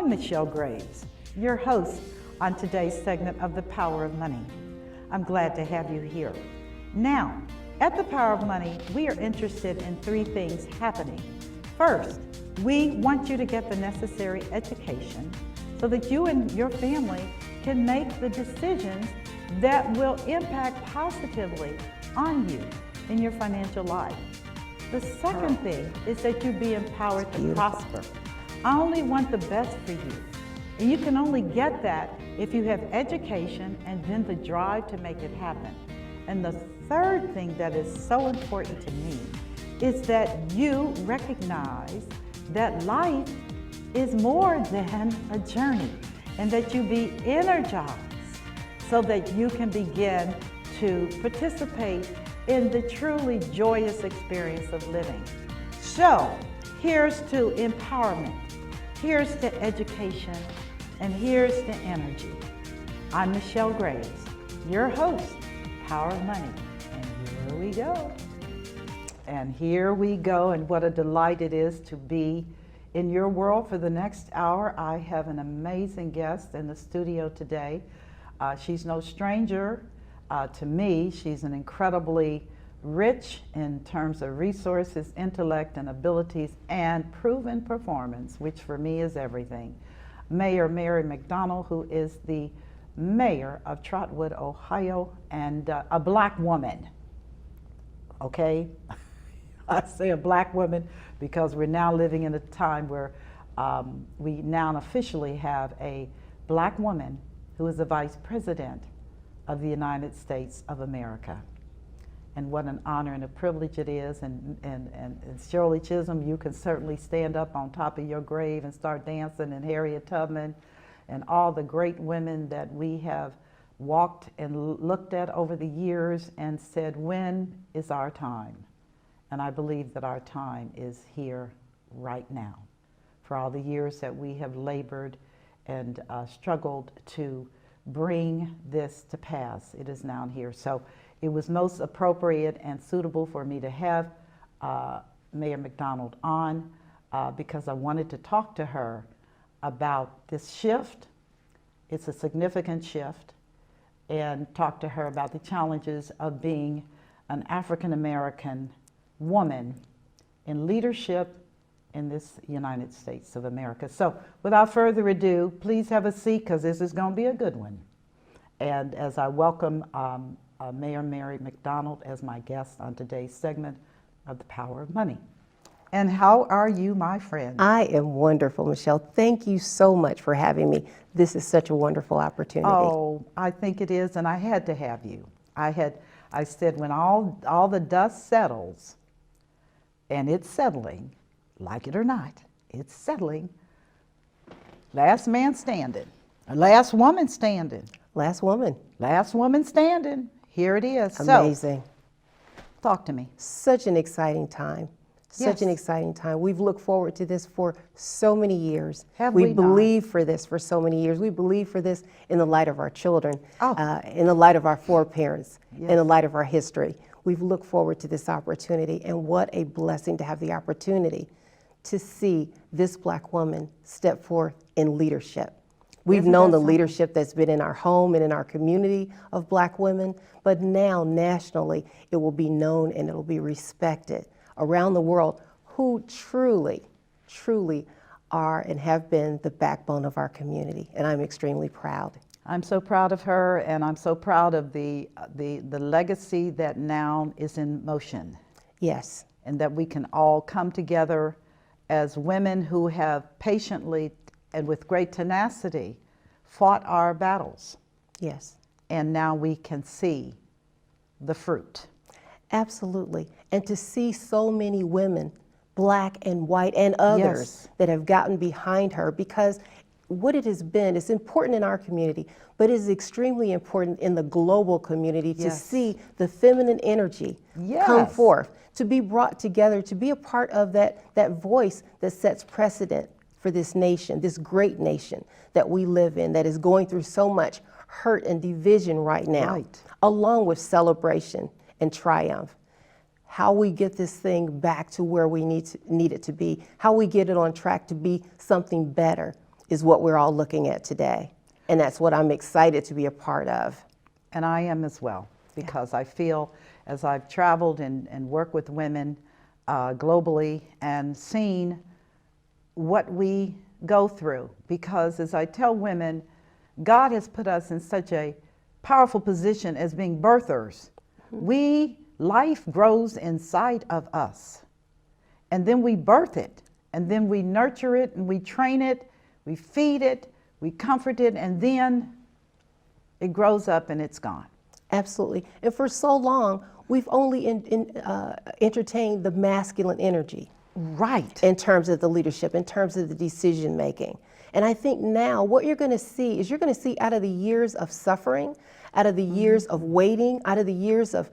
I'm Michelle Graves, your host on today's segment of The Power of Money. I'm glad to have you here. Now, at The Power of Money, we are interested in three things happening. First, we want you to get the necessary education so that you and your family can make the decisions that will impact positively on you in your financial life. The second thing is that you be empowered to prosper. I only want the best for you. And you can only get that if you have education and then the drive to make it happen. And the third thing that is so important to me is that you recognize that life is more than a journey and that you be energized so that you can begin to participate in the truly joyous experience of living. So, here's to empowerment, here's to education, and here's to energy. I'm Michelle Graves, your host, Power of Money, and here we go. And here we go, and what a delight it is to be in your world for the next hour. I have an amazing guest in the studio today. She's no stranger to me. She's an incredibly rich in terms of resources, intellect, and abilities, and proven performance, which for me is everything. Mayor Mary McDonald, who is the mayor of Trotwood, Ohio, and a black woman, okay? I say a black woman because we're now living in a time where we now officially have a black woman who is the vice president of the United States of America. And what an honor and a privilege it is. And Shirley Chisholm, you can certainly stand up on top of your grave and start dancing, and Harriet Tubman, and all the great women that we have walked and looked at over the years and said, when is our time? And I believe that our time is here right now. For all the years that we have labored and struggled to bring this to pass, it is now here. So it was most appropriate and suitable for me to have Mayor McDonald on because I wanted to talk to her about this shift. It's a significant shift, and talk to her about the challenges of being an African American woman in leadership in this United States of America. So without further ado, please have a seat because this is going to be a good one. And as I welcome Mayor Mary McDonald as my guest on today's segment of The Power of Money. And how are you, my friend? I am wonderful, Michelle. Thank you so much for having me. This is such a wonderful opportunity. Oh, I think it is, and I had to have you. I said when all the dust settles, and it's settling, like it or not, it's settling. Last man standing, last woman standing. Last woman. Last woman standing. Here it is. Amazing. So, talk to me. Such an exciting time. Such an exciting time. We've looked forward to this for so many years. Have we not? believed for this for so many years. We believe for this in the light of our children, Oh. in the light of our foreparents, Yes. in the light of our history. We've looked forward to this opportunity, and what a blessing to have the opportunity to see this black woman step forth in leadership. We've Isn't known that the something? leadership that's been in our home and in our community of black women, but now nationally it will be known and it will be respected around the world who truly, truly are and have been the backbone of our community. And I'm extremely proud. I'm so proud of her, and I'm so proud of the legacy that now is in motion, Yes, and that we can all come together as women who have patiently and with great tenacity fought our battles, yes, and now we can see the fruit. absolutely. And to see so many women, black and white and others, Yes. that have gotten behind her, because what it has been, it's important in our community, but it is extremely important in the global community to Yes. see the feminine energy come Yes. forth, to be brought together, to be a part of that voice that sets precedent for this nation, this great nation that we live in, that is going through so much hurt and division right now, Right. along with celebration and triumph. How we get this thing back to where we need it to be, how we get it on track to be something better, is what we're all looking at today. And that's what I'm excited to be a part of. And I am as well, because I feel as I've traveled and worked with women globally and seen what we go through. Because as I tell women, God has put us in such a powerful position as being birthers. Life grows inside of us. And then we birth it. And then we nurture it and we train it. We feed it. We comfort it. And then it grows up and it's gone. Absolutely. And for so long, we've only entertained the masculine energy. Right. In terms of the leadership, in terms of the decision making. And I think now what you're going to see is you're going to see out of the years of suffering, out of the years of waiting, out of the years of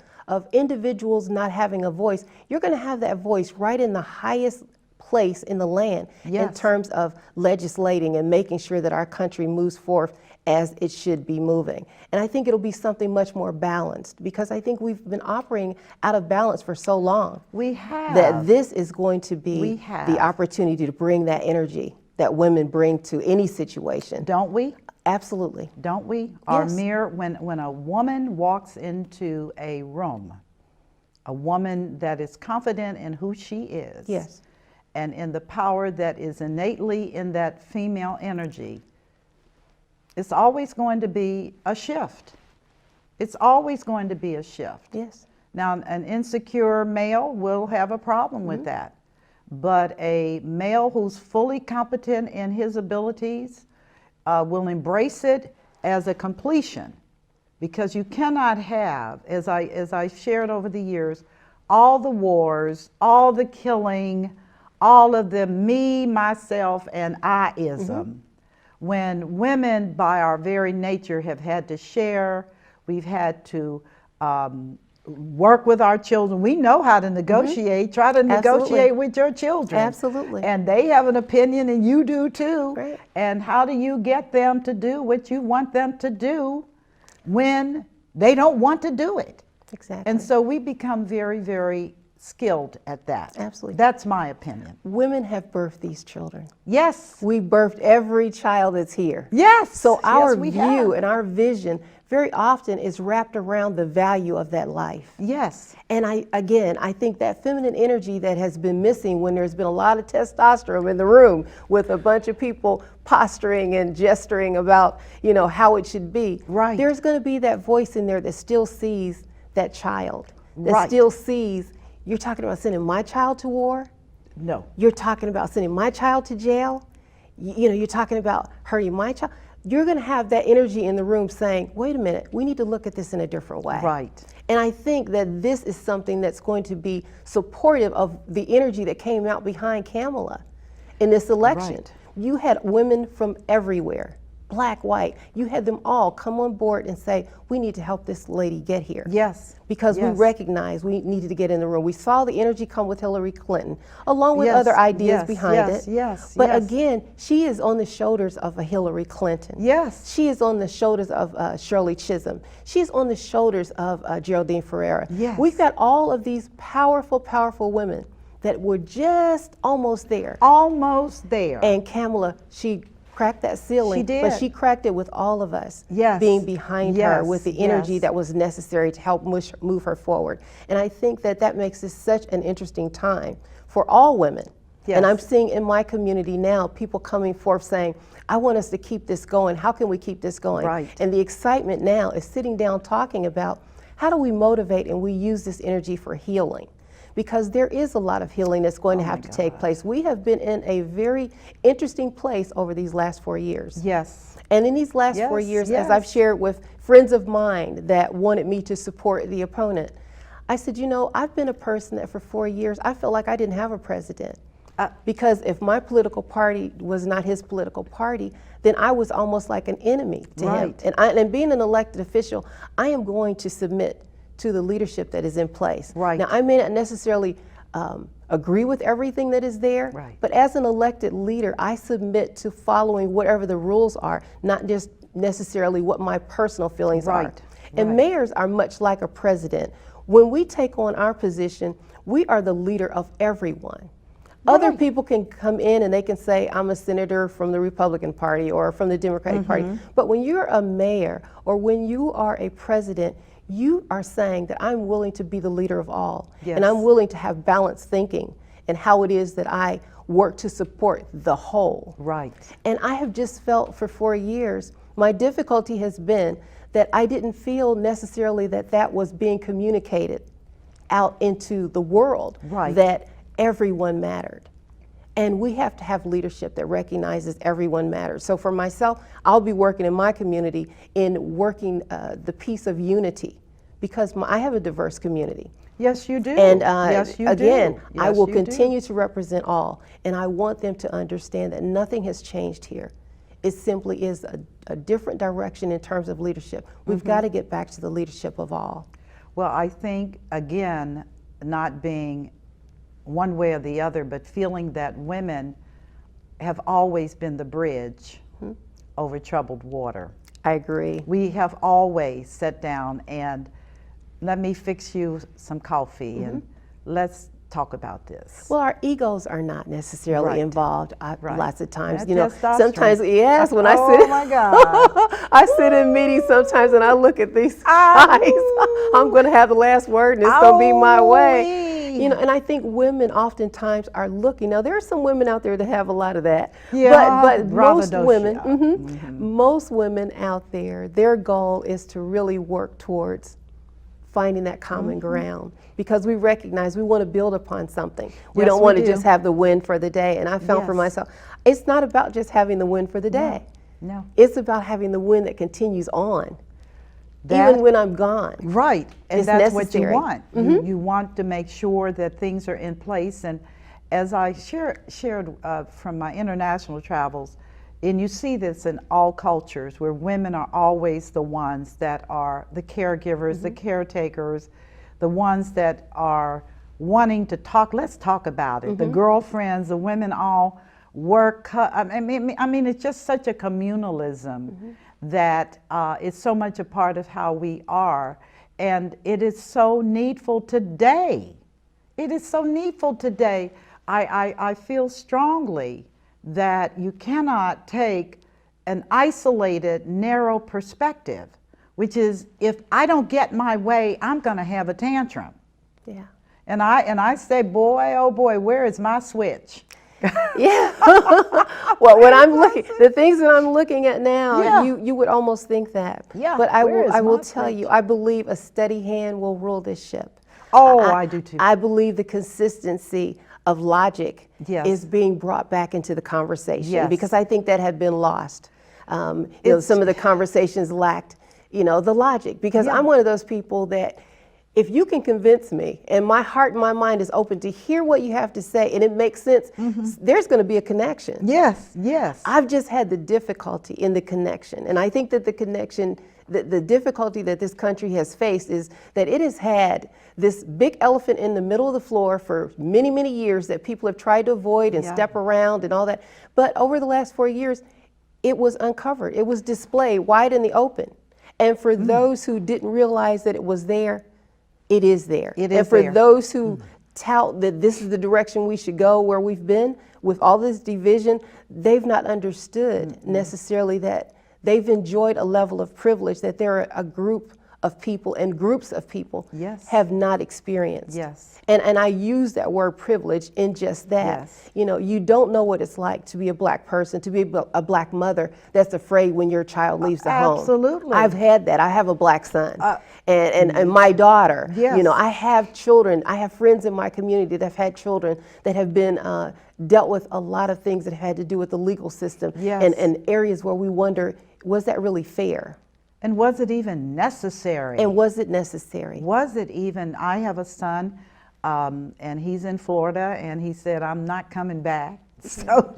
individuals not having a voice, you're going to have that voice right in the highest place in the land in terms of legislating and making sure that our country moves forth as it should be moving. And I think it'll be something much more balanced, because I think we've been operating out of balance for so long. We have. That this is going to be the opportunity to bring that energy that women bring to any situation. Don't we? Absolutely. Don't we? Yes. Our mirror, when a woman walks into a room, a woman that is confident in who she is. Yes. And in the power that is innately in that female energy, it's always going to be a shift. It's always going to be a shift. Yes. Now, an insecure male will have a problem with that. But a male who's fully competent in his abilities will embrace it as a completion, because you cannot have, as I shared over the years, all the wars, all the killing, all of the me, myself, and I-ism. When women, by our very nature, have had to share, we've had to work with our children. We know how to negotiate. Try to negotiate with your children. Absolutely. And they have an opinion and you do too. Right. And how do you get them to do what you want them to do when they don't want to do it? Exactly. And so we become very, very skilled at that. Absolutely. That's my opinion. Women have birthed these children. Yes. We birthed every child that's here. Yes. So our we view have. and our vision very often is wrapped around the value of that life. Yes. And I think that feminine energy that has been missing when there's been a lot of testosterone in the room with a bunch of people posturing and gesturing about, how it should be. Right. There's going to be that voice in there that still sees that child, that still sees, you're talking about sending my child to war? No. You're talking about sending my child to jail? You're talking about hurting my child? You're going to have that energy in the room saying, wait a minute, we need to look at this in a different way. Right. And I think that this is something that's going to be supportive of the energy that came out behind Kamala in this election. Right. You had women from everywhere, black, white. You had them all come on board and say, we need to help this lady get here. Yes. Because we recognized we needed to get in the room. We saw the energy come with Hillary Clinton, along with other ideas behind it. Yes. But again, she is on the shoulders of a Hillary Clinton. Yes. She is on the shoulders of Shirley Chisholm. She's on the shoulders of Geraldine Ferreira. Yes. We've got all of these powerful, powerful women that were just almost there. Almost there. And Kamala, she cracked that ceiling, She did. but she cracked it with all of us Yes. being behind her with the energy Yes. that was necessary to help move her forward. And I think that makes this such an interesting time for all women. Yes. And I'm seeing in my community now people coming forth saying, I want us to keep this going. How can we keep this going? Right. And the excitement now is sitting down talking about how do we motivate and we use this energy for healing? Because there is a lot of healing that's going to have to take place. We have been in a very interesting place over these last 4 years. Yes. And in these last 4 Yes, years, yes. as I've shared with friends of mine that wanted me to support the opponent, I said, I've been a person that for 4 years, I felt like I didn't have a president. Because if my political party was not his political party, then I was almost like an enemy to him. And being an elected official, I am going to submit to the leadership that is in place. Right. Now, I may not necessarily agree with everything that is there, Right. but as an elected leader, I submit to following whatever the rules are, not just necessarily what my personal feelings are. Right. And mayors are much like a president. When we take on our position, we are the leader of everyone. Other Right. people can come in and they can say, I'm a senator from the Republican Party or from the Democratic Party. But when you're a mayor or when you are a president, you are saying that I'm willing to be the leader of all. And I'm Yes. willing to have balanced thinking and how it is that I work to support the whole. Right. And I have just felt for 4 years, my difficulty has been that I didn't feel necessarily that that was being communicated out into the world, Right. that everyone mattered. And we have to have leadership that recognizes everyone matters. So for myself, I'll be working in my community in working the piece of unity because I have a diverse community. Yes, you do. And yes, you again, do. I Yes, will you do. continue to represent all. And I want them to understand that nothing has changed here. It simply is a different direction in terms of leadership. We've got to get back to the leadership of all. Well, I think, again, not being one way or the other, but feeling that women have always been the bridge over troubled water. I agree. We have always sat down and let me fix you some coffee and let's talk about this. Well, our egos are not necessarily Right. involved Right. lots of times. That You know, testosterone. sometimes, yes, when I Oh sit, my God. I sit in meetings sometimes and I look at these eyes. I'm going to have the last word and it's going to be my way. Owie. You know, and I think women oftentimes are looking. Now, there are some women out there that have a lot of that. Yeah, but most braggadocio. women, most women out there, their goal is to really work towards finding that common ground because we recognize we want to build upon something. We Yes, don't we want to do. just have the win for the day. And I found for Yes. myself, it's not about just having the win for the day. No. It's about having the win that continues on, That- even when I'm gone. Right, and It's that's what you necessary. want. You want to make sure that things are in place. And as I shared from my international travels, and you see this in all cultures where women are always the ones that are the caregivers, the caretakers, the ones that are wanting to talk. Let's talk about it. The girlfriends, the women all work. I mean, it's just such a communalism that it's so much a part of how we are. And it is so needful today. It is so needful today. I feel strongly that you cannot take an isolated, narrow perspective, which is if I don't get my way, I'm going to have a tantrum. Yeah. And I say, boy, oh boy, where is my switch? Yeah. Well, when I'm looking, the things that I'm looking at now, Yeah. you would almost think that. Yeah, But I where will is I will my tell switch? you, I believe a steady hand will rule this ship. Oh, I do too. I believe the consistency of logic Yes. is being brought back into the conversation Yes. because I think that had been lost. You know, some of the conversations lacked, you know, the logic because Yeah. I'm one of those people that if you can convince me and my heart and my mind is open to hear what you have to say and it makes sense, there's going to be a connection. Yes, yes. I've just had the difficulty in the connection. And I think that the connection, the difficulty that this country has faced is that it has had this big elephant in the middle of the floor for many, many years that people have tried to avoid and Yeah. step around and all that. But over the last 4 years, it was uncovered. It was displayed wide in the open. And for those who didn't realize that it was there, it is there. It and is for there. those who tout that this is the direction we should go where we've been with all this division, they've not understood necessarily that they've enjoyed a level of privilege that there are a group of people and groups of people Yes. have not experienced. Yes. And I use that word privilege in just that. Yes. You know, you don't know what it's like to be a black person, to be a black mother that's afraid when your child leaves the home. Absolutely. I've had that. I have a black son. And my daughter. Yes. You know, I have children. I have friends in my community that have had children that have been dealt with a lot of things that have had to do with the legal system. Yes. And areas where we wonder, was that really fair? And was it even necessary? And was it necessary? Was it even? I have a son, and he's in Florida, and he said, I'm not coming back. So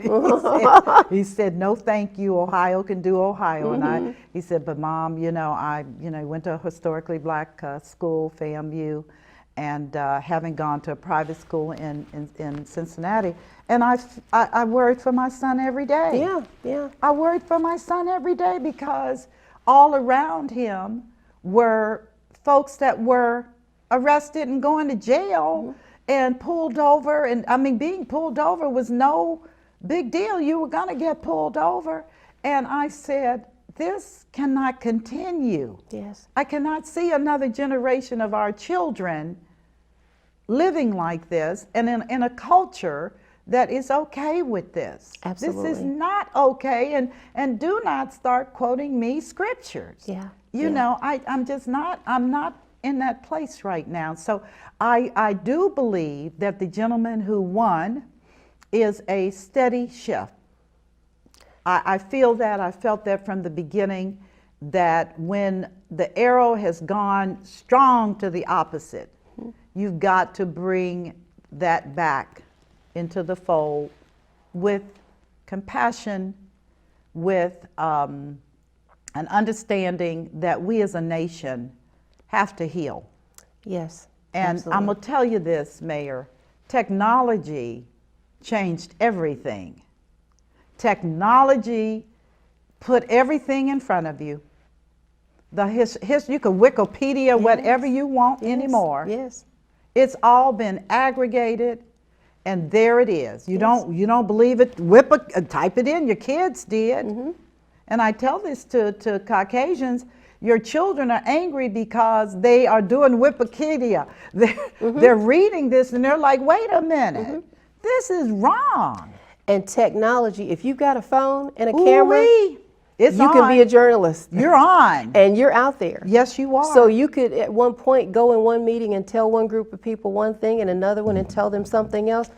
he said, no, thank you. Ohio can do Ohio. And he said, but Mom, I went to a historically black school, FAMU, and having gone to a private school in Cincinnati, and I worried for my son every day. Yeah, yeah. I worried for my son every day because all around him were folks that were arrested and going to jail. and pulled over. And I mean, being pulled over was no big deal. You were going to get pulled over. And I said, this cannot continue. Yes. I cannot see another generation of our children living like this and in a culture that is okay with this. Absolutely. This is not okay. And do not start quoting me scriptures. Yeah. You know, I'm not in that place right now. So I do believe that the gentleman who won is a steady shift. I feel that. I felt that from the beginning, that when the arrow has gone strong to the opposite, you've got to bring that back into the fold with compassion, with an understanding that we as a nation have to heal. Yes. And absolutely. I'm going to tell you this, Mayor, technology changed everything. Technology put everything in front of you. You can Wikipedia Yes. whatever you want Yes. anymore. Yes. It's all been aggregated, and there it is. You don't believe it? Type it in. Your kids did. Mm-hmm. And I tell this to Caucasians. Your children are angry because they are doing Wikipedia. They're reading this and they're like, wait a minute, this is wrong. And technology, if you've got a phone and a camera, It's you on. can be a journalist. You're on. And you're out there. Yes, you are. So you could at one point go in one meeting and tell one group of people one thing and another one and tell them something else.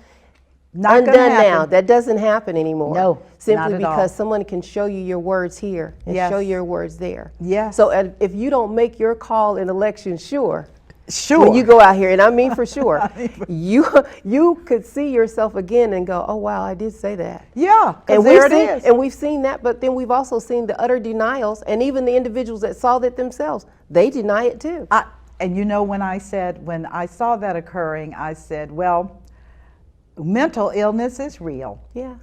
Not gonna Undone now. happen. That doesn't happen anymore. No, simply not at because all. someone can show you your words here and Yes. show your words there. Yes. So if you don't make your call in election sure, Sure. when you go out here, and I mean for sure, you could see yourself again and go, oh wow, I did say that. Yeah, And there it is. And we've seen that, but then we've also seen the utter denials, and even the individuals that saw that themselves, they deny it too. And you know, when I saw that occurring, I said, well, mental illness is real. Yeah.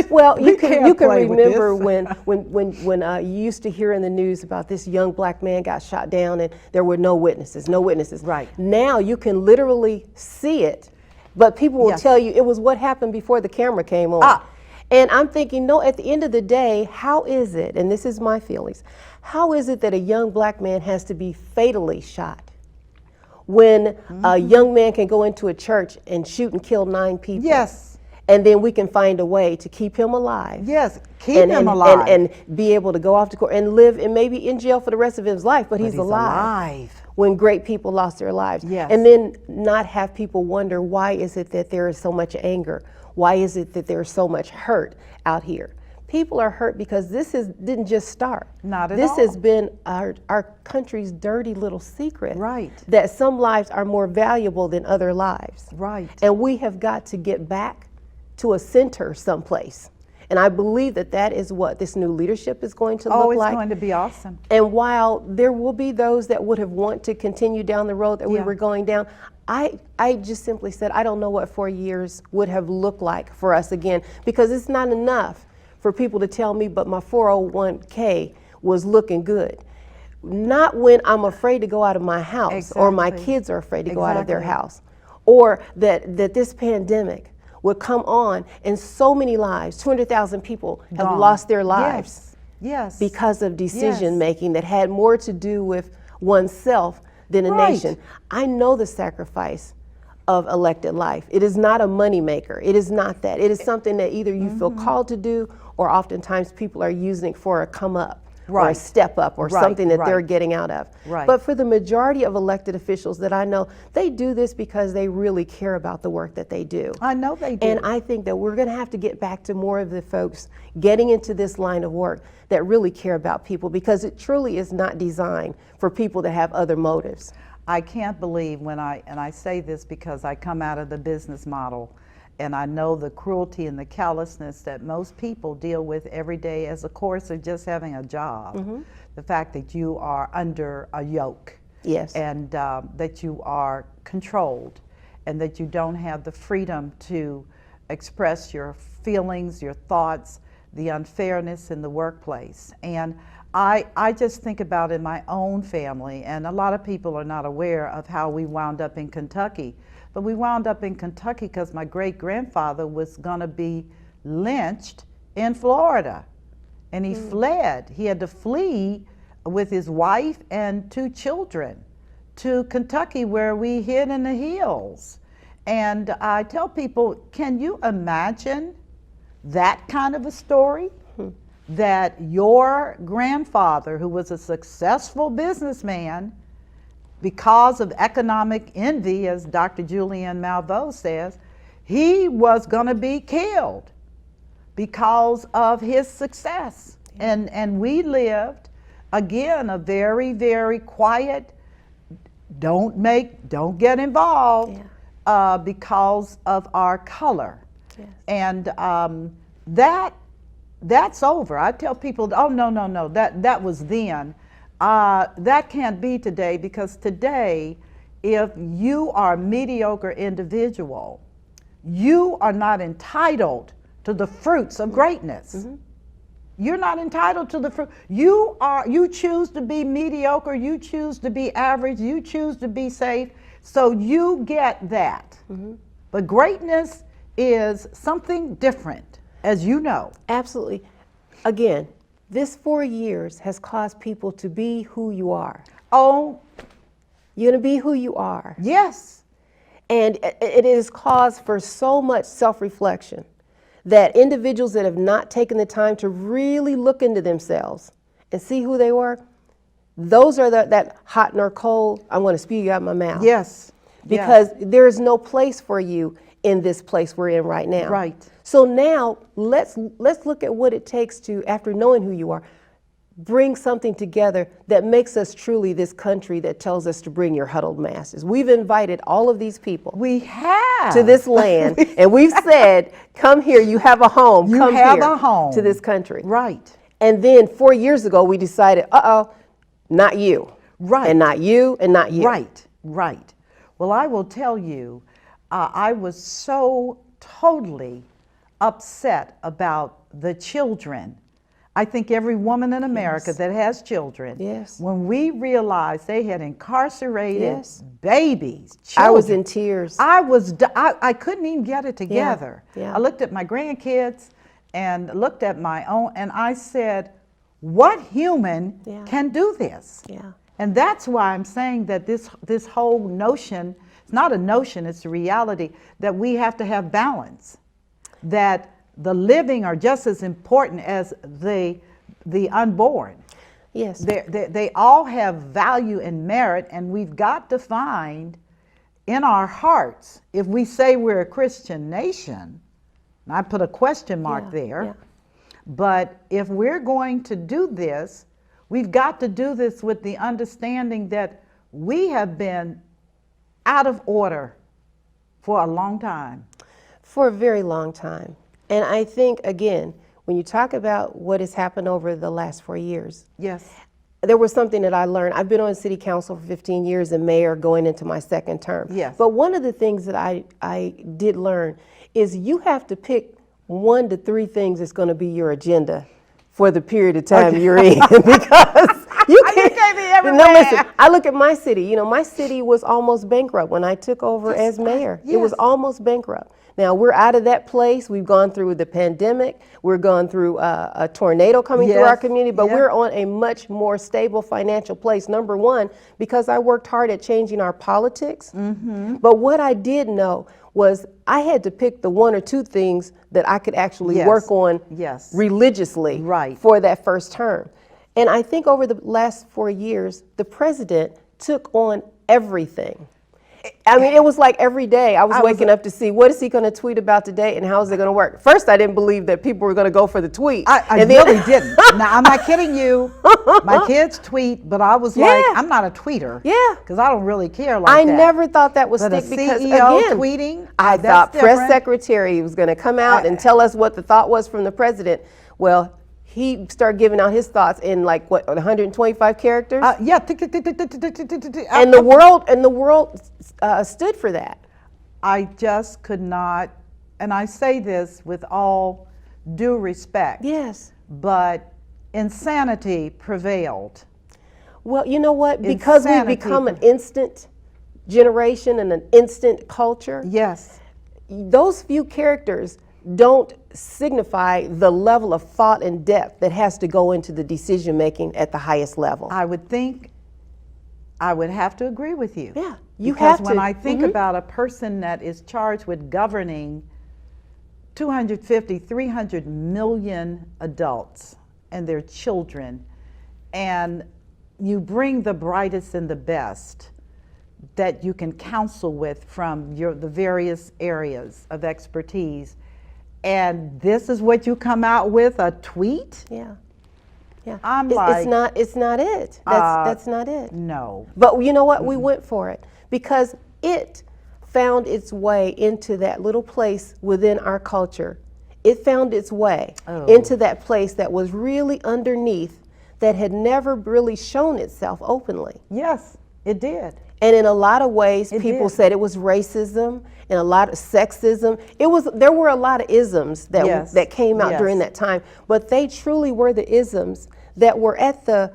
Well, you can play with remember this. when you used to hear in the news about this young black man got shot down and there were no witnesses. Right. Now you can literally see it, but people will Yes. tell you it was what happened before the camera came on. And I'm thinking, no, at the end of the day, how is it, and this is my feelings, how is it that a young black man has to be fatally shot when a young man can go into a church and shoot and kill 9 people? Yes. And then we can find a way to keep him alive. Yes, keep him alive. And be able to go off to court and live and maybe in jail for the rest of his life, but he's alive. When great people lost their lives. Yes. And then not have people wonder, why is it that there is so much anger? Why is it that there's so much hurt out here? People are hurt because didn't just start. Not at this all. has been our country's dirty little secret. Right. That some lives are more valuable than other lives. Right. And we have got to get back to a center someplace. And I believe that is what this new leadership is going to look it's like. going to be awesome. And while there will be those that would have want to continue down the road that we Yeah. were going down, I just simply said, I don't know what 4 years would have looked like for us again, because it's not enough for people to tell me, but my 401k was looking good. Not when I'm afraid to go out of my house, or my Exactly. kids are afraid to go out of their Exactly. house, or that this pandemic would come on and so many lives, 200,000 people have Gone. lost their lives Yes. because of decision making that had more to do with oneself than a Right. nation. I know the sacrifice of elected life. It is not a money maker. It is not that. It is something that either you feel called to do, or oftentimes people are using it for a come up, or a Right. step up, or Right, something that they're right. getting out of. Right. But for the majority of elected officials that I know, they do this because they really care about the work that they do. I know they do. And I think that we're going to have to get back to more of the folks getting into this line of work that really care about people, because it truly is not designed for people that have other motives. I can't believe and I say this because I come out of the business model, and I know the cruelty and the callousness that most people deal with every day as a course of just having a job. The fact that you are under a yoke. Yes. And that you are controlled, and that you don't have the freedom to express your feelings, your thoughts, the unfairness in the workplace. And I just think about in my own family, and a lot of people are not aware of how we wound up in Kentucky, But we wound up in Kentucky because my great-grandfather was going to be lynched in Florida. And he fled. He had to flee with his wife and 2 children to Kentucky, where we hid in the hills. And I tell people, can you imagine that kind of a story? That your grandfather, who was a successful businessman, because of economic envy, as Dr. Julian Malveaux says, he was going to be killed because of his success. And we lived, again, a very, very quiet, don't get involved, because of our color. Yes. And that's over. I tell people, oh, no, that was then. That can't be today, because today, if you are a mediocre individual, you are not entitled to the fruits of greatness. You're not entitled to the fruit. You choose to be mediocre, you choose to be average, you choose to be safe, so you get that. But greatness is something different, as you know. Absolutely. Again, this 4 years has caused people to be who you are. Oh, you're going to be who you are. Yes. And it is cause for so much self-reflection that individuals that have not taken the time to really look into themselves and see who they were, those are that hot nor cold, I'm going to spew you out my mouth. Yes. Because there is no place for you in this place we're in right now. Right. So now let's look at what it takes to, after knowing who you are, bring something together that makes us truly this country that tells us to bring your huddled masses. We've invited all of these people. We have. To this land, and we've said, come here, you have a home. You come have here a home. To this country. Right. And then 4 years ago, we decided, not you. Right. And not you, and not you. Right. Well, I will tell you, I was so totally upset about the children. I think every woman in America that has children, when we realized they had incarcerated babies, children, I was in tears. I couldn't even get it together. Yeah. I looked at my grandkids and looked at my own, and I said, what human can do this? Yeah. And that's why I'm saying that this whole notion, it's not a notion, it's a reality, that we have to have balance, that the living are just as important as the unborn. Yes. They all have value and merit, and we've got to find in our hearts, if we say we're a Christian nation, and I put a question mark there, but if we're going to do this, we've got to do this with the understanding that we have been out of order for a long time. For a very long time. And I think, again, when you talk about what has happened over the last 4 years, there was something that I learned. I've been on city council for 15 years and mayor going into my 2nd term. But one of the things that I did learn is you have to pick 1 to 3 things that's going to be your agenda for the period of time you're in, because you can't be everywhere. No, listen, I look at my city. You know, my city was almost bankrupt when I took over as mayor. It was almost bankrupt. Now, we're out of that place. We've gone through the pandemic. We're gone through a tornado coming through our community, but we're on a much more stable financial place. Number one, because I worked hard at changing our politics. But what I did know was I had to pick the 1 or 2 things that I could actually work on religiously for that first term. And I think over the last 4 years, the president took on everything. I mean, it was like every day I was waking up to see what is he going to tweet about today and how is it going to work. First, I didn't believe that people were going to go for the tweet. I really didn't. Now, I'm not kidding you. My kids tweet, but I was like, I'm not a tweeter. Because I don't really care like that. I never thought that was stick because, CEO again, tweeting, I thought press secretary was going to come out and tell us what the thought was from the president. Well, he started giving out his thoughts in like what 125 characters. And the world stood for that. I just could not, and I say this with all due respect. But insanity prevailed. Well, you know what? Because we've become an instant generation and an instant culture, Yes. those few characters don't signify the level of thought and depth that has to go into the decision making at the highest level. I would think I would have to agree with you. Yeah, you because have to. when I think about a person that is charged with governing 250, 300 million adults and their children, and you bring the brightest and the best that you can counsel with from the various areas of expertise, and this is what you come out with, a tweet? Yeah. Yeah. I'm it's not it. That's not it. No. But you know what? We went for it because it found its way into that little place within our culture. It found its way into that place that was really underneath, that had never really shown itself openly. Yes, it did. And in a lot of ways, people did. said it was racism and a lot of sexism. There were a lot of isms that that came out during that time, but they truly were the isms that were at the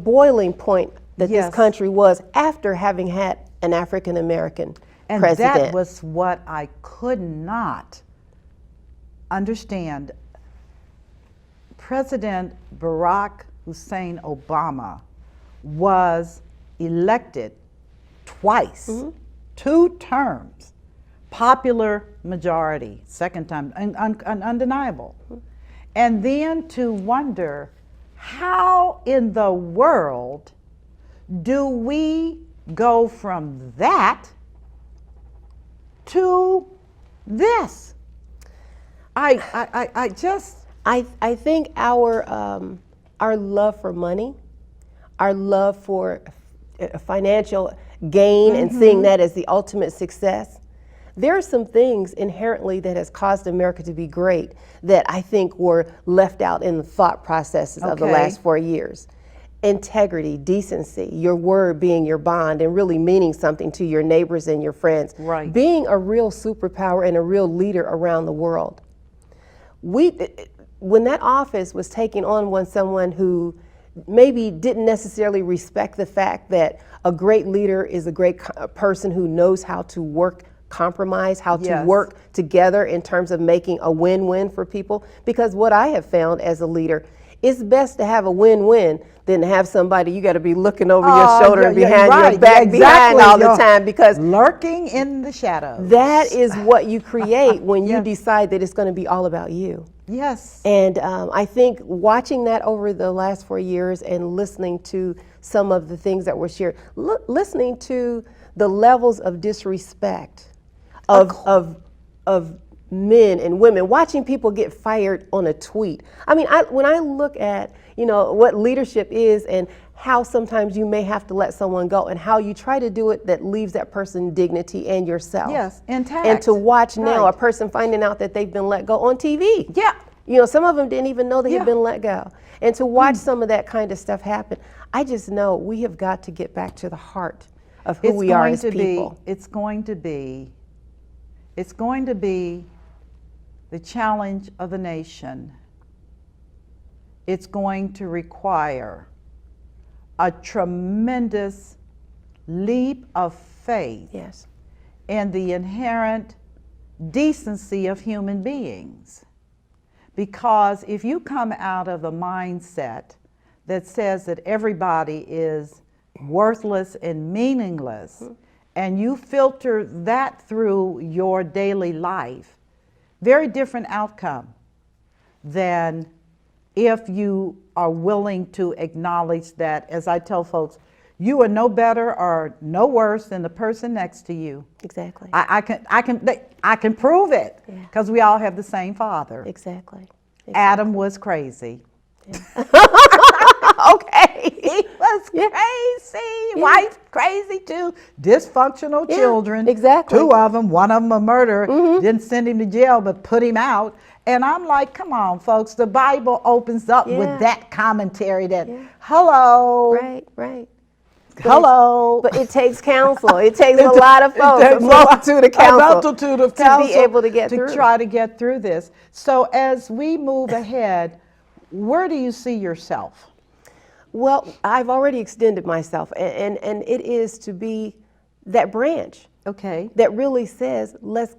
boiling point that this country was after having had an African American president. And that was what I could not understand. President Barack Hussein Obama was elected twice, 2 terms, popular majority, second time, undeniable. And then to wonder, how in the world do we go from that to this? I think our love for money, our love for financial gain and seeing that as the ultimate success, there are some things inherently that has caused America to be great that I think were left out in the thought processes of the last 4 years. Integrity, decency, your word being your bond and really meaning something to your neighbors and your friends. Right. Being a real superpower and a real leader around the world. When that office was taken on someone who maybe didn't necessarily respect the fact that a great leader is a great person who knows how to work compromise, how to work together in terms of making a win-win for people. Because what I have found as a leader, it's best to have a win-win than to have somebody you got to be looking over your shoulder and behind your back behind all the time, because lurking in the shadows. That is what you create when you decide that it's going to be all about you. Yes. And I think watching that over the last 4 years and listening to some of the things that were shared, listening to the levels of disrespect of men and women, watching people get fired on a tweet. I mean, when I look at, what leadership is and how sometimes you may have to let someone go and how you try to do it that leaves that person dignity and yourself. Yes, intact. And to watch now a person finding out that they've been let go on TV. Yeah. Some of them didn't even know they had been let go. And to watch some of that kind of stuff happen, I just know we have got to get back to the heart of who we are as people. It's going to be the challenge of the nation. It's going to require a tremendous leap of faith in the inherent decency of human beings. Because if you come out of a mindset that says that everybody is worthless and meaningless, and you filter that through your daily life, very different outcome than if you are willing to acknowledge that, as I tell folks, you are no better or no worse than the person next to you. Exactly. I can prove it because we all have the same father. Exactly. Adam was crazy. Okay. He was crazy. Wife crazy too. Dysfunctional children. Exactly. 2 of them. One of them a murderer. Didn't send him to jail, but put him out. And I'm like, come on, folks. The Bible opens up with that commentary that, hello. Right. Hello. But it takes counsel. It takes a lot of folks, a multitude of counsel to be able to get through. To try to get through this. So as we move ahead, where do you see yourself? Well, I've already extended myself, and it is to be that branch Okay. that really says, let's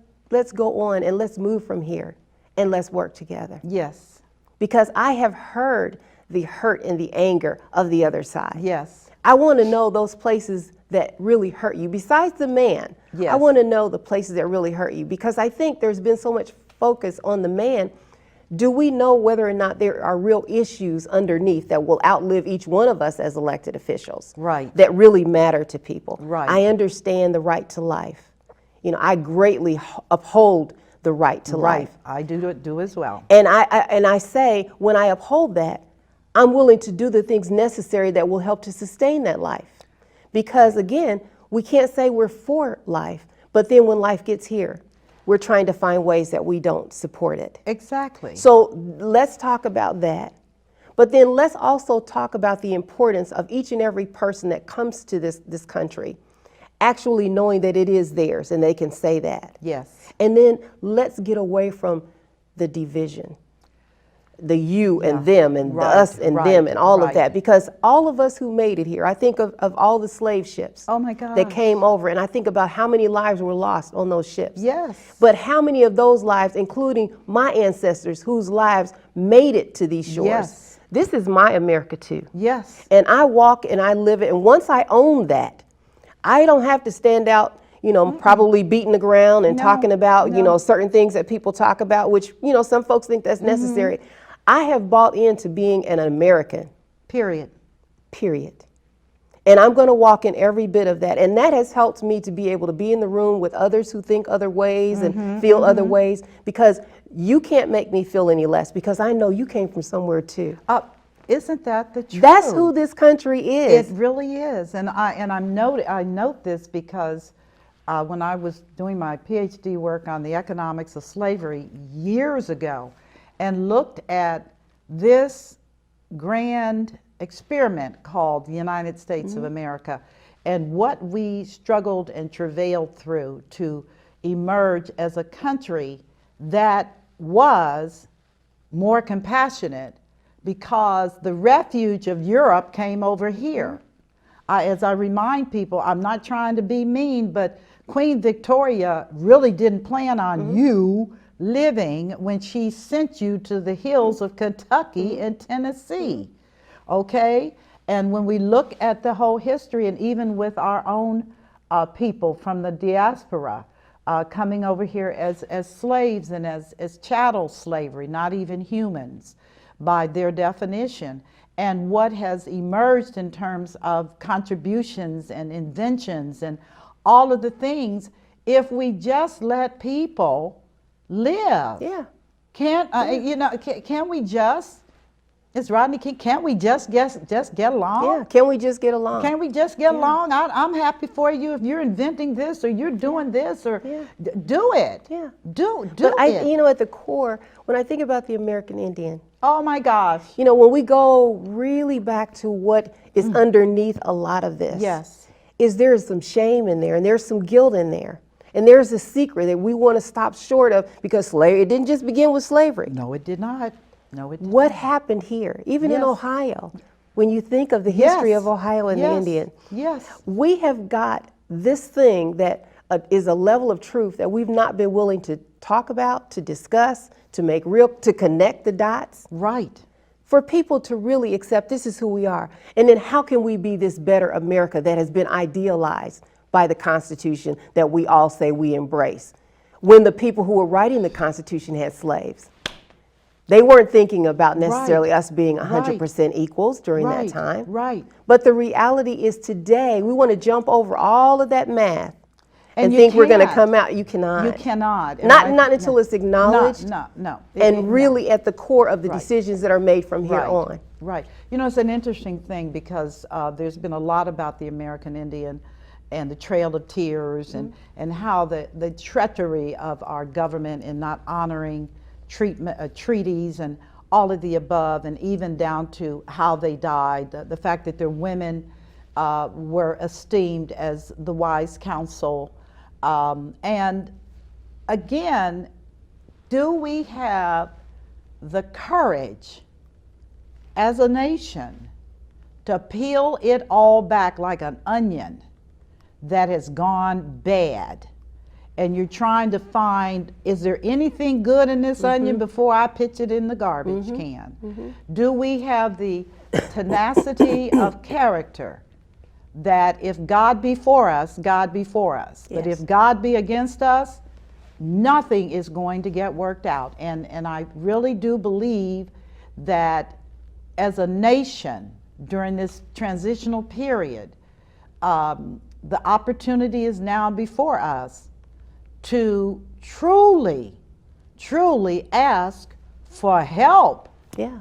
go on and let's move from here and let's work together. Yes. Because I have heard the hurt and the anger of the other side. Yes. I want to know those places that really hurt you. Besides the man, Yes. I want to know the places that really hurt you, because I think there's been so much focus on the man. Do we know whether or not there are real issues underneath that will outlive each one of us as elected officials? Right. That really matter to people. Right. I understand the right to life. You know, I greatly uphold the right to Right. life. I do as well. And I say, when I uphold that, I'm willing to do the things necessary that will help to sustain that life. Because again, we can't say we're for life, but then when life gets here, we're trying to find ways that we don't support it. Exactly. So let's talk about that. But then let's also talk about the importance of each and every person that comes to this country actually knowing that it is theirs and they can say that. Yes. And then let's get away from the division, the you Yeah. and them and the Right, us and right, them and all right. of that. Because all of us who made it here, I think of all the slave ships Oh my gosh. that came over, and I think about how many lives were lost on those ships. Yes. But how many of those lives, including my ancestors whose lives made it to these shores? Yes. This is my America too. Yes. And I walk and I live it. And once I own that, I don't have to stand out, you know, probably beating the ground and No, talking about, you no. know, certain things that people talk about, which, you know, some folks think that's necessary. I have bought into being an American, Period. period. And I'm going to walk in every bit of that. And that has helped me to be able to be in the room with others who think other ways and feel other ways, because you can't make me feel any less, because I know you came from somewhere too. Isn't that the truth? That's who this country is. It really is, and I note this because when I was doing my PhD work on the economics of slavery years ago, and looked at this grand experiment called the United States of America, and what we struggled and travailed through to emerge as a country that was more compassionate, because the refuge of Europe came over here. As I remind people, I'm not trying to be mean, but Queen Victoria really didn't plan on you living when she sent you to the hills of Kentucky and Tennessee, okay? And when we look at the whole history, and even with our own people from the diaspora coming over here as slaves and as chattel slavery, not even humans, by their definition, and what has emerged in terms of contributions and inventions and all of the things, if we just let people live. Yeah. Can we just, it's Rodney King, can't we just get along? Yeah. Can we just get along? Can we just get along? I'm happy for you if you're inventing this or you're doing this, or do it. Yeah. Do But it. you know, at the core, when I think about the American Indian, Oh my gosh. you know, when we go really back to what is underneath a lot of this, Yes. is there is some shame in there, and there's some guilt in there. And there's a secret that we want to stop short of, because slavery, it didn't just begin with slavery. No, it did not. No, it did What not. happened here, even in Yes. Ohio, when you think of the history Yes. of Ohio and Yes. the Indian, Yes. we have got this thing that is a level of truth that we've not been willing to talk about, to discuss, to make real, to connect the dots. Right. For people to really accept this is who we are. And then how can we be this better America that has been idealized by the Constitution that we all say we embrace, when the people who were writing the Constitution had slaves? They weren't thinking about necessarily us being 100% equals during that time. Right. But the reality is today, we want to jump over all of that math and you think we're going to can't. come out. You cannot. You cannot. And Not until it's acknowledged No. and really at the core of the Right. decisions that are made from here Right. on. Right. You know, it's an interesting thing, because there's been a lot about the American Indian and the Trail of Tears, and how the treachery of our government in not honoring treaties and all of the above, and even down to how they died, the fact that their women were esteemed as the wise counsel. And again, do we have the courage as a nation to peel it all back like an onion, that has gone bad, and you're trying to find, is there anything good in this onion before I pitch it in the garbage can? Do we have the tenacity of character that if God be for us, God be for us. But if God be against us, nothing is going to get worked out. And I really do believe that as a nation during this transitional period, the opportunity is now before us to truly ask for help. Yeah.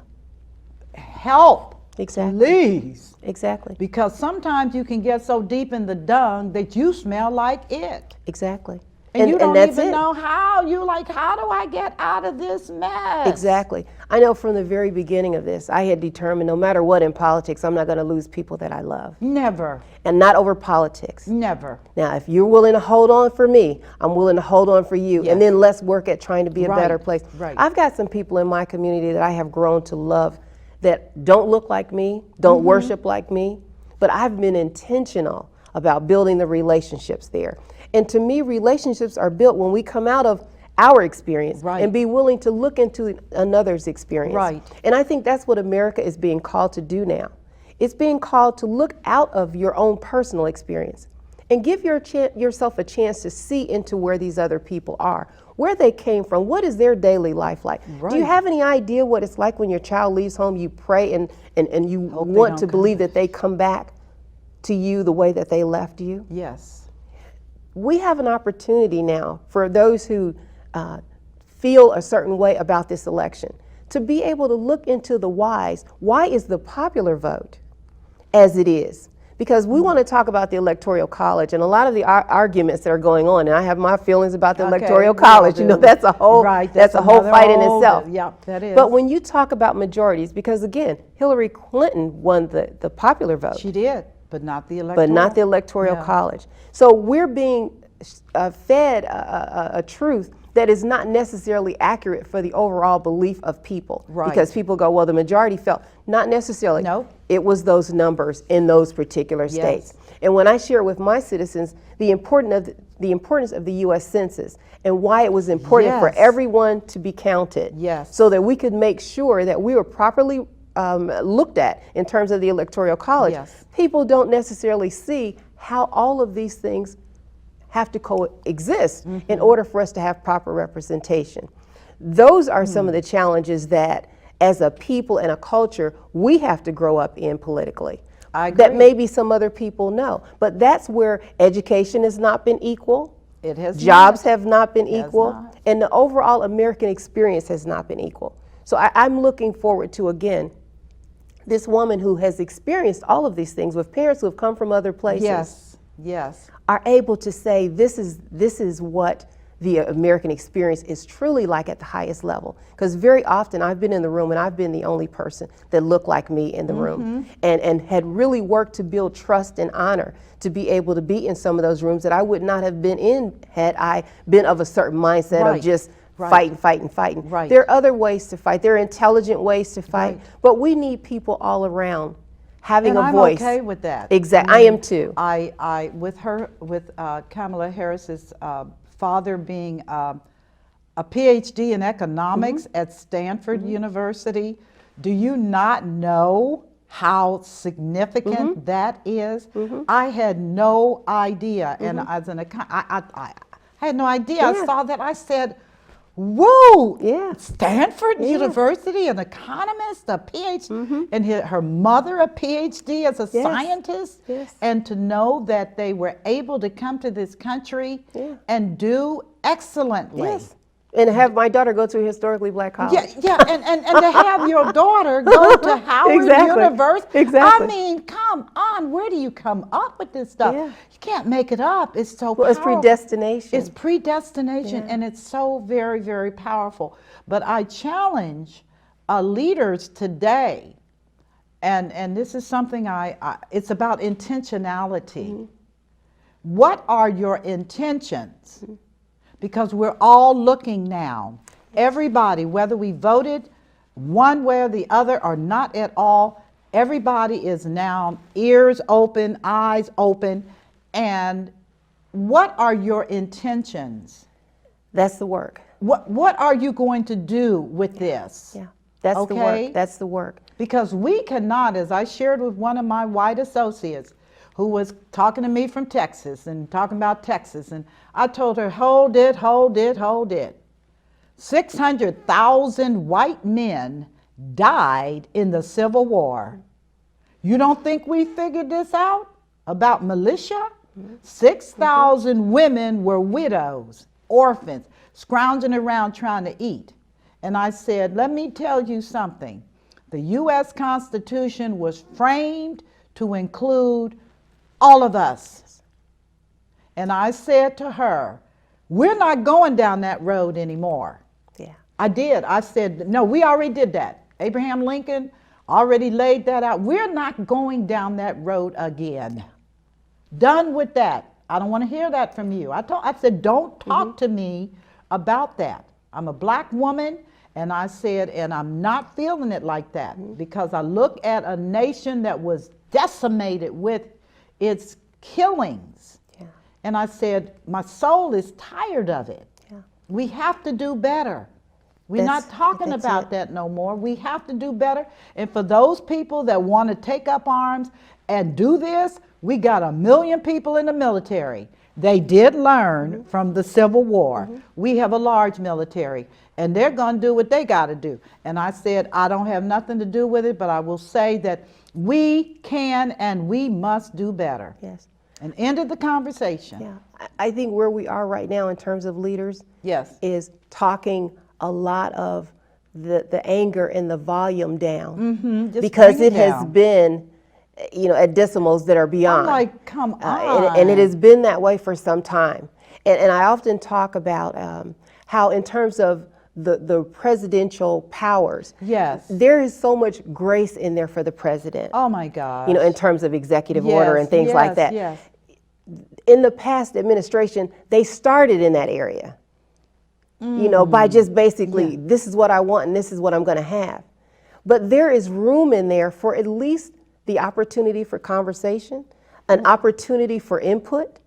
Help. Exactly. Please. Exactly. Because sometimes you can get so deep in the dung that you smell like it. Exactly. And you don't that's even it. know how. You're like, how do I get out of this mess? Exactly. I know from the very beginning of this, I had determined no matter what in politics, I'm not going to lose people that I love. Never. And not over politics. Never. Now, if you're willing to hold on for me, I'm willing to hold on for you. And then let's work at trying to be a better place. Right. I've got some people in my community that I have grown to love that don't look like me, don't worship like me, but I've been intentional about building the relationships there. And to me, relationships are built when we come out of our experience and be willing to look into another's experience. Right. And I think that's what America is being called to do now. It's being called to look out of your own personal experience and give yourself a chance to see into where these other people are, where they came from, what is their daily life like. Do you have any idea what it's like when your child leaves home, you pray and you want to believe that they come back to you the way that they left you? Yes. We have an opportunity now for those who feel a certain way about this election to be able to look into the whys. Why is the popular vote as it is? Because we want to talk about the Electoral College and a lot of the arguments that are going on, and I have my feelings about the Electoral College. You know, that's a whole that's a whole fight in itself. Yeah, that is. But when you talk about majorities, because again, Hillary Clinton won the popular vote. She did, but not the Electoral. But not the Electoral College. So we're being fed a truth that is not necessarily accurate for the overall belief of people. Right. Because people go, well, the majority felt. Not necessarily. No. It was those numbers in those particular states. And when I share with my citizens the importance of the U.S. Census and why it was important for everyone to be counted, so that we could make sure that we were properly looked at in terms of the Electoral College, people don't necessarily see how all of these things have to coexist in order for us to have proper representation. Those are some of the challenges that, as a people and a culture, we have to grow up in politically. I agree. That maybe some other people know. But that's where education has not been equal. It has Jobs have not been equal. not. And the overall American experience has not been equal. So I'm looking forward to, again, this woman who has experienced all of these things with parents who have come from other places. Yes. Are able to say this is what the American experience is truly like at the highest level. Because very often I've been in the room and I've been the only person that looked like me in the room and had really worked to build trust and honor to be able to be in some of those rooms that I would not have been in had I been of a certain mindset of just fighting. Right. There are other ways to fight. There are intelligent ways to fight, but we need people all around having a voice. I'm okay with that. Exactly, I am too. I with Kamala Harris's father being a PhD in economics at Stanford University, do you not know how significant that is? I had no idea, and as an I had no idea. I saw that. I said, whoa, Stanford University, an economist, a PhD, and her mother a PhD as a scientist, and to know that they were able to come to this country and do excellently. And have my daughter go to a historically black college. And to have your daughter go to Howard University. I mean, come on, where do you come up with this stuff? You can't make it up. It's so powerful. It's predestination. It's predestination, and it's so very, very powerful. But I challenge leaders today, and this is something it's about intentionality. What are your intentions? Because we're all looking now. Everybody, whether we voted one way or the other or not at all, everybody is now ears open, eyes open, And what are your intentions? That's the work. What are you going to do with this? Yeah, that's the work. That's the work. Because we cannot, as I shared with one of my white associates who was talking to me from Texas and talking about Texas, and I told her, hold it, hold it, hold it. 600,000 white men died in the Civil War. You don't think we figured this out about militia? 6,000 women were widows, orphans, scrounging around trying to eat. And I said, let me tell you something. The U.S. Constitution was framed to include all of us. And I said to her, we're not going down that road anymore. Yeah. I did. I said, no, we already did that. Abraham Lincoln already laid that out. We're not going down that road again. Done with that. I don't want to hear that from you. I said, don't talk to me about that. I'm a black woman, and I said, and I'm not feeling it like that because I look at a nation that was decimated with its killings. Yeah. And I said, my soul is tired of it. Yeah. We have to do better. We're not talking about that no more. We have to do better. And for those people that want to take up arms and do this, we got 1 million people in the military. They did learn from the Civil War. We have a large military, and they're going to do what they got to do. And I said, I don't have nothing to do with it, but I will say that we can and we must do better. Yes. And ended the conversation. Yeah. I think where we are right now in terms of leaders is talking a lot of the anger and the volume down because it has been, at decimals that are beyond. I'm like, come on. And it has been that way for some time. And I often talk about how in terms of the presidential powers, there is so much grace in there for the president. Oh my God. In terms of executive order and things like that. Yes. In the past administration, they started in that area. By just basically, this is what I want and this is what I'm going to have. But there is room in there for at least the opportunity for conversation, an opportunity for input,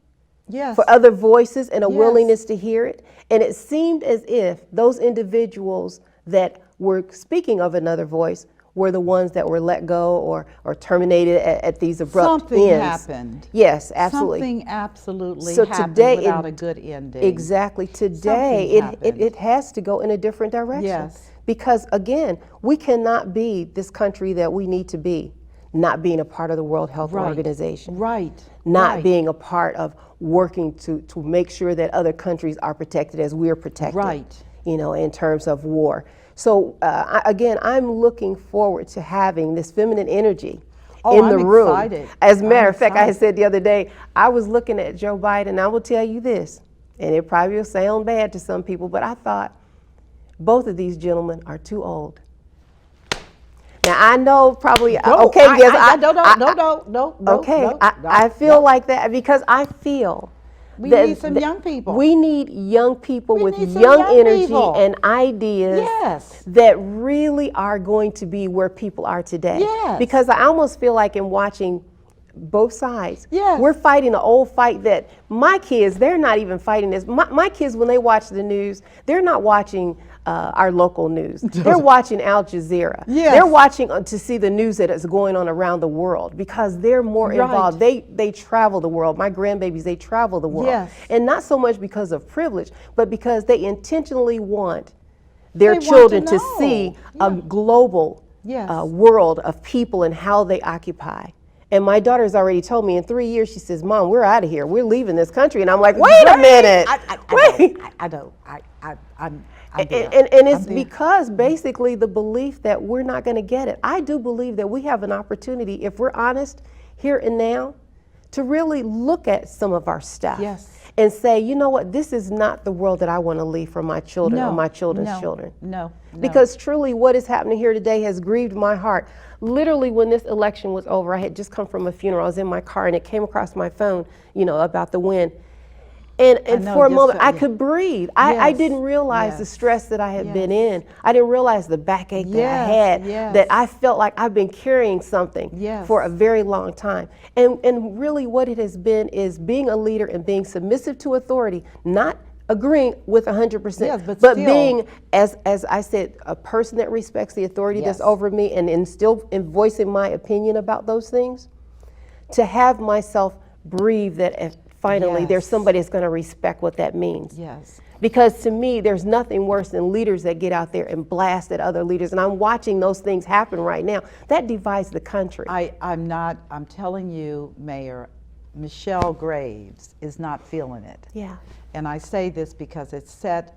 for other voices and a willingness to hear it. And it seemed as if those individuals that were speaking of another voice were the ones that were let go or terminated at these abrupt ends. Something happened. Yes, absolutely. Something absolutely so happened today without a good ending. Exactly. Today, it has to go in a different direction. Yes. Because, again, we cannot be this country that we need to be, not being a part of the World Health Organization. Right. Not being a part of working to make sure that other countries are protected as we're protected. Right. In terms of war. So, again, I'm looking forward to having this feminine energy in the room. Excited. As a matter of fact, I had said the other day, I was looking at Joe Biden, and I will tell you this, and it probably will sound bad to some people, but I thought both of these gentlemen are too old. Now, I know probably, I feel like that because I feel we need some young people. We need young people with young energy and ideas that really are going to be where people are today. Yes. Because I almost feel like in watching both sides, we're fighting an old fight that my kids, they're not even fighting this. My kids, when they watch the news, they're not watching our local news. They're watching Al Jazeera. Yes. They're watching to see the news that is going on around the world because they're more involved. They travel the world. My grandbabies, they travel the world. Yes. And not so much because of privilege, but because they intentionally want their children to see a global world of people and how they occupy. And my daughter's already told me in 3 years, she says, Mom, we're out of here. We're leaving this country. And I'm like, wait a minute. And it's because basically the belief that we're not going to get it. I do believe that we have an opportunity, if we're honest here and now, to really look at some of our stuff and say, you know what, this is not the world that I want to leave for my children or my children's children. No. Because truly what is happening here today has grieved my heart. Literally when this election was over, I had just come from a funeral. I was in my car and it came across my phone, about the win. And know, for a just moment, felt- I could breathe. I Yes, didn't realize the yes, stress that I had been yes. in. I didn't realize the backache that I had, Yes, that yes. I felt like I've been carrying something Yes. for a very long time. And really what it has been is being a leader and being submissive to authority, not agreeing with 100%, Yes, but still- being, as I said, a person that respects the authority Yes. that's over me and still in voicing my opinion about those things, to have myself breathe that if finally there's Yes. somebody that's going to respect what that means. Yes. Because to me, there's nothing worse than leaders that get out there and blast at other leaders. And I'm watching those things happen right now. That divides the country. I'm telling you, Mayor, Michelle Graves is not feeling it. Yeah. And I say this because it set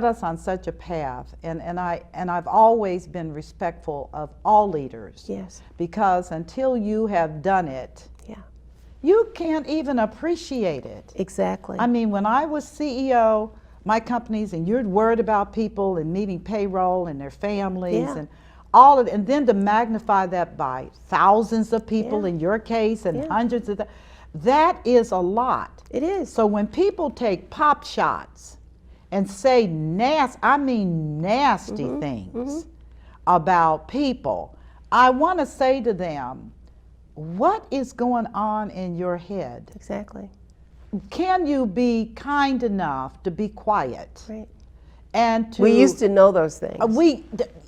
us on such a path. And I've always been respectful of all leaders. Yes. Because until you have done it, Yeah. you can't even appreciate it. Exactly. I mean, when I was CEO, my companies, and you're worried about people and meeting payroll and their families Yeah. and all of it, and then to magnify that by thousands of people Yeah. in your case and Yeah. hundreds of that is a lot. It is. So when people take pop shots and say nasty things about people, I want to say to them, what is going on in your head? Exactly. Can you be kind enough to be quiet? Right. And to We used to know those things.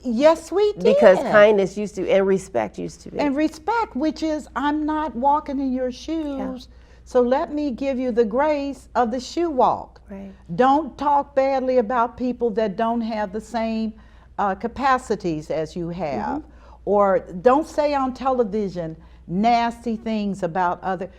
Yes, we did. Because kindness used to, and respect used to be. And respect, which is, I'm not walking in your shoes, so let me give you the grace of the shoe walk. Right. Don't talk badly about people that don't have the same capacities as you have. Or don't say on television nasty things about other.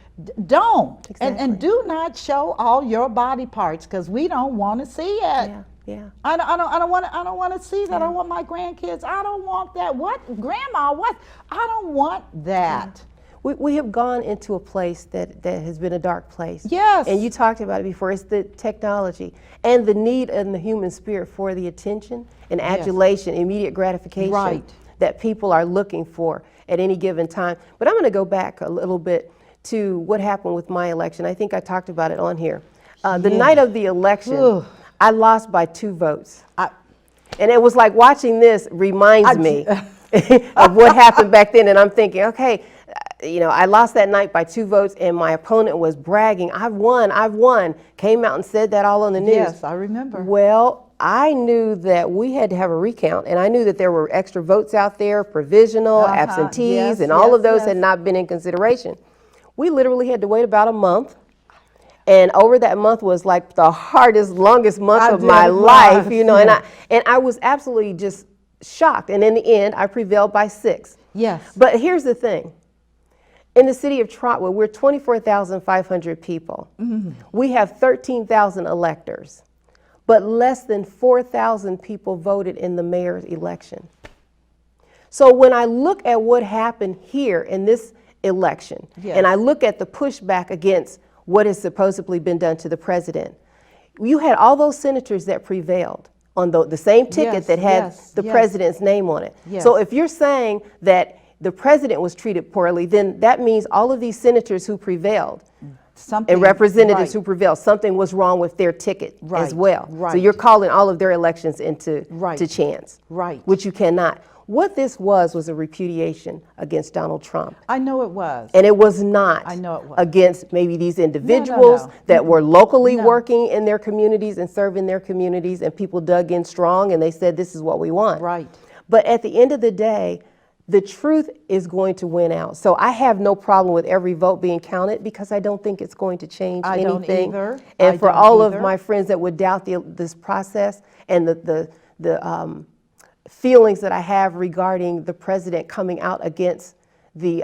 Don't. Exactly. And do not show all your body parts, because we don't want to see it. Yeah. Yeah. I don't want to see that. I want my grandkids. I don't want that. What, grandma? What? I don't want that. We have gone into a place that has been a dark place. Yes. And you talked about it before. It's the technology and the need in the human spirit for the attention and adulation, immediate gratification Right. that people are looking for at any given time. But I'm going to go back a little bit to what happened with my election. I think I talked about it on here. The night of the election, Ugh. I lost by 2 votes. I- And it was like watching this reminds me of what happened back then. And I'm thinking, okay, I lost that night by 2 votes and my opponent was bragging, I've won. Came out and said that all on the news. Yes, I remember. Well, I knew that we had to have a recount, and I knew that there were extra votes out there, provisional, absentees, Yes, and all of yes, those yes. had not been in consideration. We literally had to wait about a month. And over that month was like the hardest, longest month of my life, and I was absolutely just shocked. And in the end, I prevailed by 6. Yes. But here's the thing. In the city of Trotwood, we're 24,500 people. We have 13,000 electors, but less than 4,000 people voted in the mayor's election. So when I look at what happened here in this election, Yes. and I look at the pushback against what has supposedly been done to the president, you had all those senators that prevailed on the same ticket Yes, that had yes, the yes. president's name on it. Yes. So if you're saying that the president was treated poorly, then that means all of these senators who prevailed Something, and representatives right. who prevailed, something was wrong with their ticket as Right, well. So right. you're calling all of their elections into Right. to chance, Right. which you cannot. What this was a repudiation against Donald Trump. I know it was. And it was not I know it was. against maybe these individuals no. that were locally No. working in their communities and serving their communities, and people dug in strong and they said, this is what we want. Right. But at the end of the day, the truth is going to win out. So I have no problem with every vote being counted because I don't think it's going to change I don't anything. either. And I for don't all either. of my friends that would doubt this process and the feelings that I have regarding the president coming out against the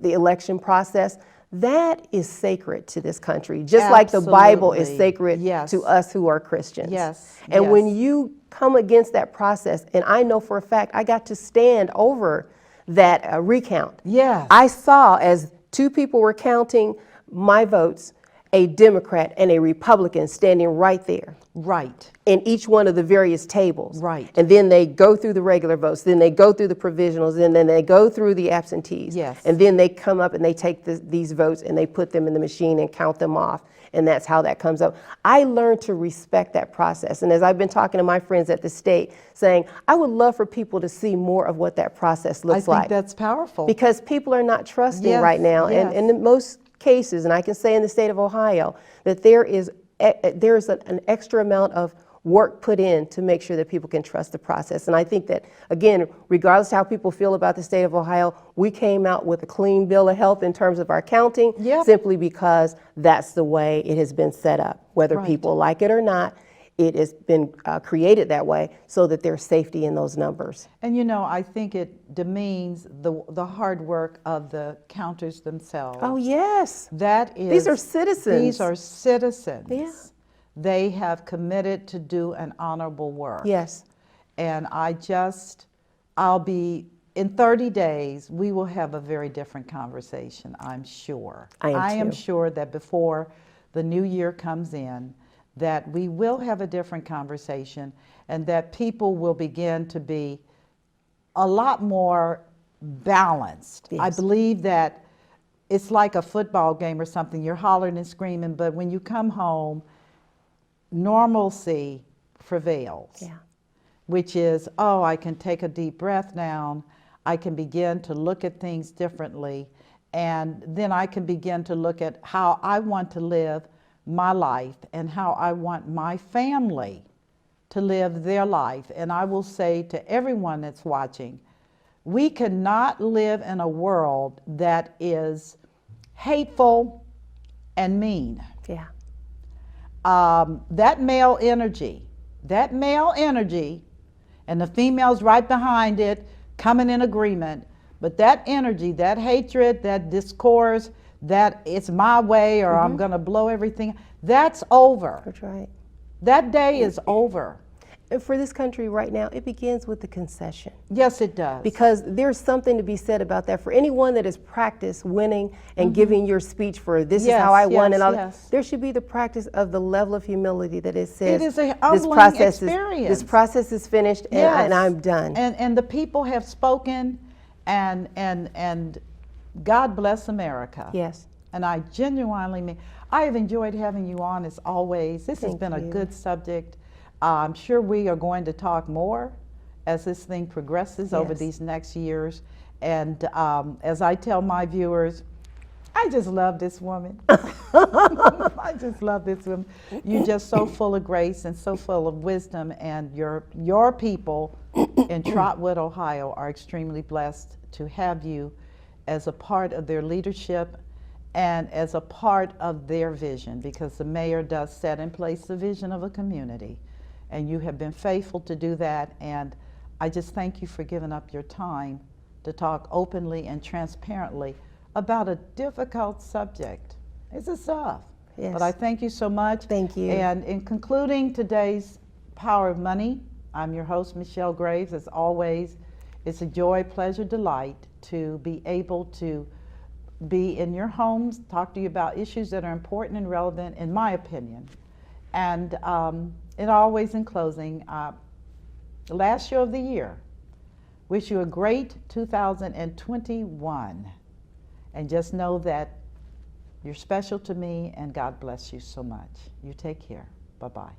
election process, that is sacred to this country, just like the Bible is Absolutely. sacred Yes. to us who are Christians. Yes, And when yes. you come against that process, and I know for a fact I got to stand over that recount. Yes. I saw as 2 people were counting my votes, a Democrat and a Republican standing right there Right. in each one of the various tables. Right. And then they go through the regular votes, then they go through the provisionals, and then they go through the absentees. Yes. And then they come up and they take these votes and they put them in the machine and count them off. and that's how that comes up. I learned to respect that process. And as I've been talking to my friends at the state, saying, I would love for people to see more of what that process looks like. I think that's powerful. Because people are not trusting right now. Yes. And in most cases, and I can say in the state of Ohio, that there is an extra amount of work put in to make sure that people can trust the process. And I think that, again, regardless of how people feel about the state of Ohio, we came out with a clean bill of health in terms of our counting, simply because that's the way it has been set up. Whether people like it or not, it has been created that way so that there's safety in those numbers. And you know, I think it demeans the hard work of the counters themselves. Oh, yes. That is. These are citizens. These are citizens. Yeah. They have committed to do an honorable work. Yes. And I'll be, in 30 days, we will have a very different conversation, I'm sure. I am too. Sure that before the new year comes in, that we will have a different conversation and that people will begin to be a lot more balanced. Yes. I believe that it's like a football game or something. You're hollering and screaming, but when you come home, normalcy prevails, which is, oh, I can take a deep breath now. I can begin to look at things differently. And then I can begin to look at how I want to live my life and how I want my family to live their life. And I will say to everyone that's watching, we cannot live in a world that is hateful and mean. Yeah. That male energy, and the females right behind it, coming in agreement, but that energy, that hatred, that discourse, that it's my way or I'm gonna blow everything, that's over. That's right. That day is over. And for this country right now, it begins with the concession. Yes, it does. Because there's something to be said about that. For anyone that has practiced winning and giving your speech for this is how I won and all that, there should be the practice of the level of humility that it says, it is a humbling experience. This process is finished and I'm done. And the people have spoken and God bless America. Yes. And I genuinely mean, I have enjoyed having you on as always. This has been a good subject. I'm sure we are going to talk more as this thing progresses over these next years. And as I tell my viewers, I just love this woman. I just love this woman. You're just so full of grace and so full of wisdom, and your people in Trotwood, Ohio are extremely blessed to have you as a part of their leadership and as a part of their vision, because the mayor does set in place the vision of a community. And you have been faithful to do that, and I just thank you for giving up your time to talk openly and transparently about a difficult subject. It's a tough. Yes. But I thank you so much. Thank you. And in concluding today's Power of Money, I'm your host, Michelle Graves. As always, it's a joy, pleasure, delight to be able to be in your homes, talk to you about issues that are important and relevant, in my opinion. And always in closing, last show of the year, wish you a great 2021. And just know that you're special to me, and God bless you so much. You take care. Bye-bye.